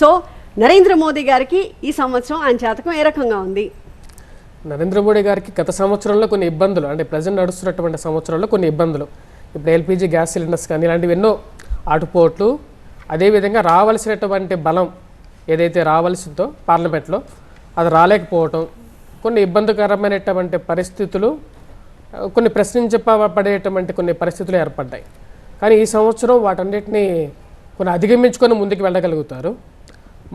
So Narendra Modi గారికి ఈ సంవత్సరం ఆయన జాతకం ఏ రకంగా ఉంది? నరేంద్ర మోడీ గారికి గత సంవత్సరంలో కొన్ని ఇబ్బందులు, అంటే ప్రజెంట్ నడుస్తున్నటువంటి సంవత్సరంలో కొన్ని ఇబ్బందులు, ఇప్పుడు ఎల్పిజి గ్యాస్ సిలిండర్స్ కానీ ఇలాంటివి ఎన్నో ఆటుపోట్లు, అదేవిధంగా రావాల్సినటువంటి బలం ఏదైతే రావాల్సిందో పార్లమెంట్లో అది రాలేకపోవటం, కొన్ని ఇబ్బందికరమైనటువంటి పరిస్థితులు, కొన్ని ప్రశ్నించబడేటువంటి కొన్ని పరిస్థితులు ఏర్పడ్డాయి. కానీ ఈ సంవత్సరం వాటన్నిటిని కొన్ని అధిగమించుకొని ముందుకు వెళ్ళగలుగుతారు.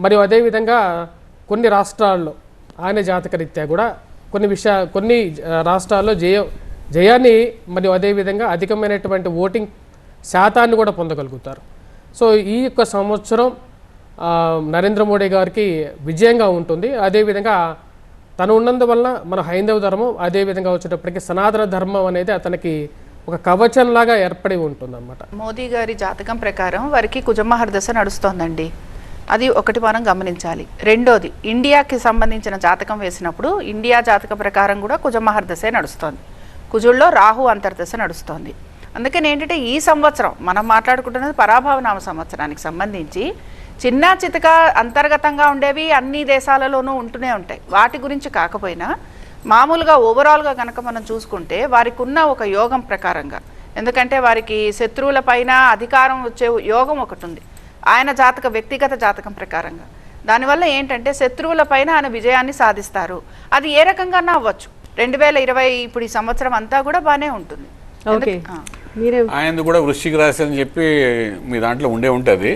మరియు అదేవిధంగా కొన్ని రాష్ట్రాల్లో ఆయన జాతకరీత్యా కూడా కొన్ని రాష్ట్రాల్లో జయాన్ని మరియు అదేవిధంగా అధికమైనటువంటి ఓటింగ్ శాతాన్ని కూడా పొందగలుగుతారు. సో ఈ యొక్క సంవత్సరం నరేంద్ర మోడీ గారికి విజయంగా ఉంటుంది. అదేవిధంగా తను ఉన్నందువల్ల మన హైందవ ధర్మం, అదేవిధంగా వచ్చేటప్పటికి సనాతన ధర్మం అనేది అతనికి ఒక కవచంలాగా ఏర్పడి ఉంటుందన్నమాట. మోదీ గారి జాతకం ప్రకారం వారికి కుజమహర్దశ నడుస్తోందండి. అది ఒకటి మనం గమనించాలి. రెండోది, ఇండియాకి సంబంధించిన జాతకం వేసినప్పుడు ఇండియా జాతక ప్రకారం కూడా కుజమహర్దశే నడుస్తోంది. కుజుల్లో రాహు అంతర్దశ నడుస్తోంది. అందుకని ఏంటంటే ఈ సంవత్సరం మనం మాట్లాడుకుంటున్నది పరాభవనామ సంవత్సరానికి సంబంధించి చిన్న చితక అంతర్గతంగా ఉండేవి అన్ని దేశాలలోనూ ఉంటూనే ఉంటాయి. వాటి గురించి కాకపోయినా మామూలుగా ఓవరాల్గా కనుక మనం చూసుకుంటే వారికి ఉన్న ఒక యోగం ప్రకారంగా, ఎందుకంటే వారికి శత్రువుల పైన అధికారం వచ్చే యోగం ఒకటి ఉంది ఆయన వ్యక్తిగత జాతకం ప్రకారంగా. దానివల్ల ఏంటంటే శత్రువుల పైన ఆయన విజయాన్ని సాధిస్తారు. అది ఏ రకంగా అవ్వచ్చు. 2020 ఇప్పుడు ఈ సంవత్సరం అంతా కూడా బాగానే ఉంటుంది. ఆయనది కూడా వృశ్చిక రాశి అని చెప్పి మీ దాంట్లో ఉంటుంది.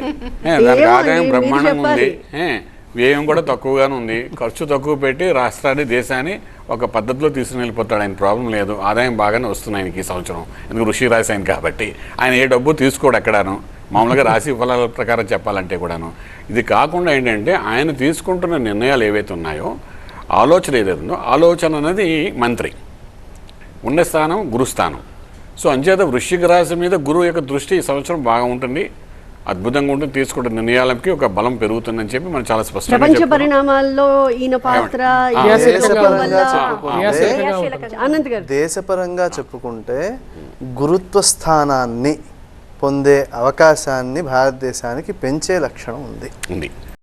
దానికి ఆదాయం బ్రహ్మాండంగా ఉంది, వ్యయం కూడా తక్కువగానే ఉంది. ఖర్చు తక్కువ పెట్టి రాష్ట్రాన్ని దేశాన్ని ఒక పద్ధతిలో తీసుకుని వెళ్ళిపోతాడు. ఆయన ప్రాబ్లం లేదు, ఆదాయం బాగానే వస్తుంది ఆయనకి ఈ సంవత్సరం. ఎందుకు వృశ్చిక రాశి ఆయన కాబట్టి ఆయన ఏ డబ్బు తీసుకోడు ఎక్కడాను, మామూలుగా రాశి ఫలాల ప్రకారం చెప్పాలంటే కూడాను. ఇది కాకుండా ఏంటంటే ఆయన తీసుకుంటున్న నిర్ణయాలు ఏవైతే ఉన్నాయో, ఆలోచన ఏదైతే ఉందో, ఆలోచన అనేది మంత్రి ఉండే స్థానం గురుస్థానం. సో అంచేత వృశ్చిక రాశి మీద గురువు యొక్క దృష్టి ఈ సంవత్సరం బాగా ఉంటుంది, అద్భుతంగా ఉంటుంది. తీసుకుంటున్న నిర్ణయాలకి ఒక బలం పెరుగుతుందని చెప్పి మనం చాలా స్పష్టంగా ప్రపంచ పరిణామాల్లో ఈయన పాత్ర దేశపరంగా చెప్పుకుంటే గురుత్వ స్థానాన్ని పొందే అవకాశాన్ని భారతదేశానికి పెంచే లక్షణం ఉంది.